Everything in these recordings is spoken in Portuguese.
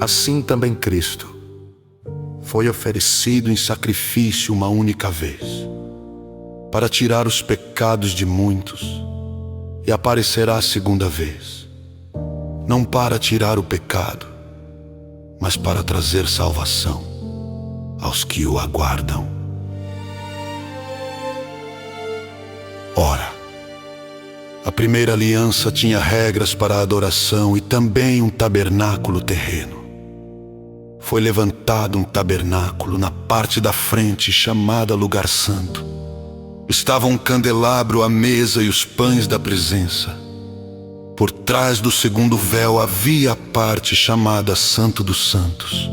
Assim também Cristo foi oferecido em sacrifício uma única vez, para tirar os pecados de muitos, e aparecerá a segunda vez, não para tirar o pecado, mas para trazer salvação aos que o aguardam. Ora, a primeira aliança tinha regras para a adoração e também um tabernáculo terreno. Foi levantado um tabernáculo na parte da frente, chamada Lugar Santo. Estava um candelabro, a mesa e os pães da presença. Por trás do segundo véu havia a parte chamada Santo dos Santos,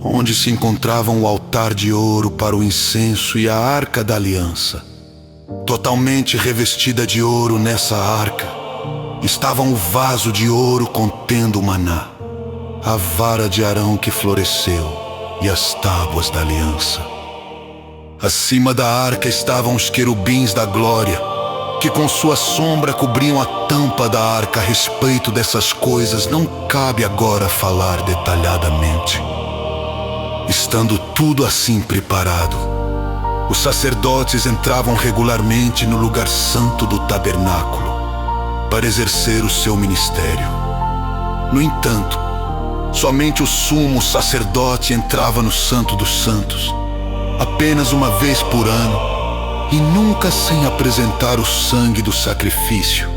onde se encontravam o altar de ouro para o incenso e a arca da aliança. Totalmente revestida de ouro, nessa arca estava um vaso de ouro contendo o maná, a vara de Arão que floresceu e as tábuas da aliança. Acima da arca estavam os querubins da glória, que com sua sombra cobriam a tampa da arca. A respeito dessas coisas não cabe agora falar detalhadamente. Estando tudo assim preparado, os sacerdotes entravam regularmente no lugar santo do tabernáculo para exercer o seu ministério. No entanto, somente o sumo sacerdote entrava no Santo dos Santos, apenas uma vez por ano, e nunca sem apresentar o sangue do sacrifício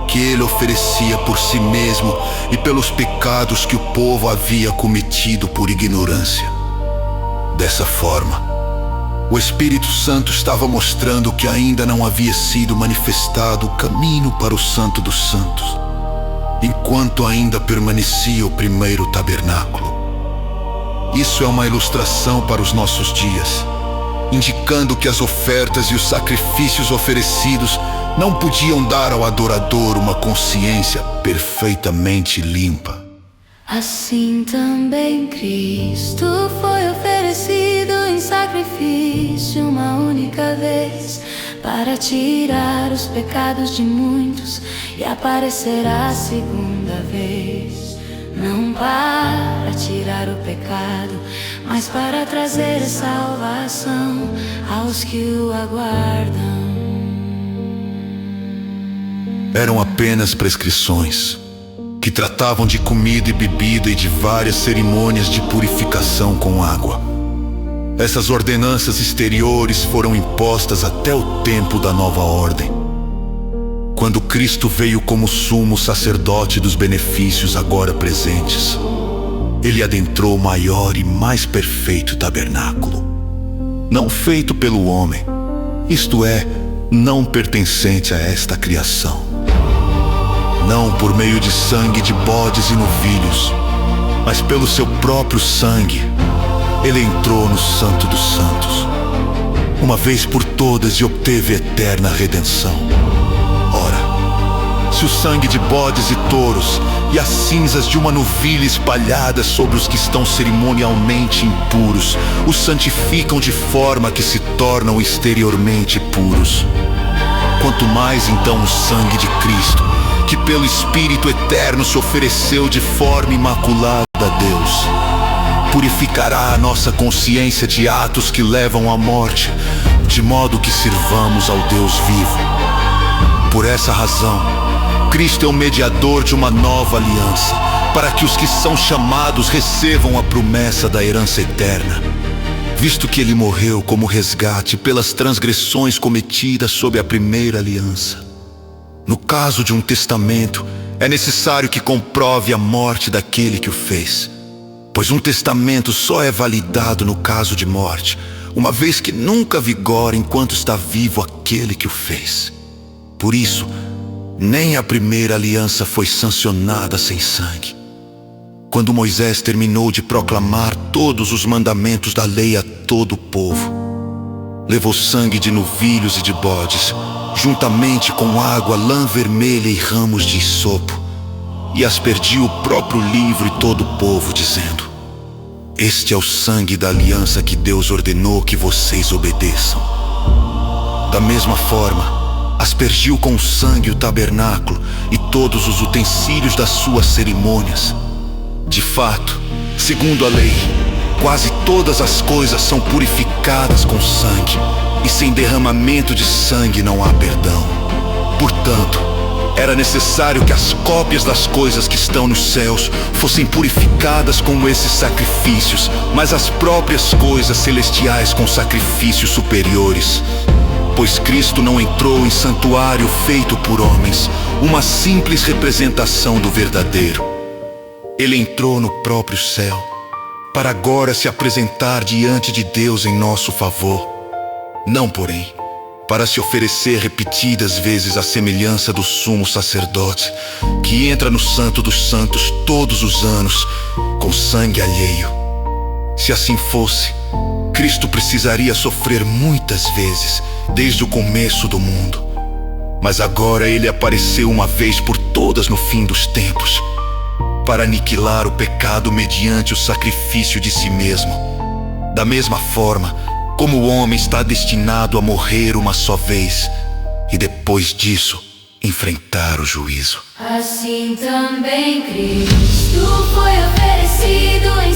que ele oferecia por si mesmo e pelos pecados que o povo havia cometido por ignorância. Dessa forma, o Espírito Santo estava mostrando que ainda não havia sido manifestado o caminho para o Santo dos Santos, enquanto ainda permanecia o primeiro tabernáculo. Isso é uma ilustração para os nossos dias, indicando que as ofertas e os sacrifícios oferecidos não podiam dar ao adorador uma consciência perfeitamente limpa. Assim também Cristo foi oferecido em sacrifício uma única vez, para tirar os pecados de muitos, e aparecerá a segunda vez, não para tirar o pecado, mas para trazer salvação aos que o aguardam. Eram apenas prescrições que tratavam de comida e bebida e de várias cerimônias de purificação com água. Essas ordenanças exteriores foram impostas até o tempo da nova ordem, quando Cristo veio como sumo sacerdote dos benefícios agora presentes. Ele adentrou o maior e mais perfeito tabernáculo, não feito pelo homem, isto é, não pertencente a esta criação. Não por meio de sangue de bodes e novilhos, mas pelo seu próprio sangue, ele entrou no Santo dos Santos, uma vez por todas, e obteve eterna redenção. Ora, se o sangue de bodes e touros e as cinzas de uma novilha espalhadas sobre os que estão cerimonialmente impuros os santificam de forma que se tornam exteriormente puros, quanto mais então o sangue de Cristo, que pelo Espírito Eterno se ofereceu de forma imaculada a Deus, purificará a nossa consciência de atos que levam à morte, de modo que sirvamos ao Deus vivo. Por essa razão, Cristo é o mediador de uma nova aliança, para que os que são chamados recebam a promessa da herança eterna, visto que ele morreu como resgate pelas transgressões cometidas sob a primeira aliança. No caso de um testamento, é necessário que comprove a morte daquele que o fez, pois um testamento só é validado no caso de morte, uma vez que nunca vigora enquanto está vivo aquele que o fez. Por isso, nem a primeira aliança foi sancionada sem sangue. Quando Moisés terminou de proclamar todos os mandamentos da lei a todo o povo, levou sangue de novilhos e de bodes, juntamente com água, lã vermelha e ramos de hisopo, e aspergiu o próprio livro e todo o povo, dizendo: este é o sangue da aliança que Deus ordenou que vocês obedeçam. Da mesma forma, aspergiu com sangue o tabernáculo e todos os utensílios das suas cerimônias. De fato, segundo a lei, quase todas as coisas são purificadas com sangue, e sem derramamento de sangue não há perdão. Portanto, era necessário que as cópias das coisas que estão nos céus fossem purificadas com esses sacrifícios, mas as próprias coisas celestiais com sacrifícios superiores. Pois Cristo não entrou em santuário feito por homens, uma simples representação do verdadeiro. Ele entrou no próprio céu, para agora se apresentar diante de Deus em nosso favor. Não, porém, para se oferecer repetidas vezes à semelhança do sumo sacerdote, que entra no Santo dos Santos todos os anos, com sangue alheio. Se assim fosse, Cristo precisaria sofrer muitas vezes, desde o começo do mundo. Mas agora ele apareceu uma vez por todas no fim dos tempos, para aniquilar o pecado mediante o sacrifício de si mesmo. Da mesma forma, como o homem está destinado a morrer uma só vez, e depois disso, enfrentar o juízo. Assim também Cristo foi oferecido em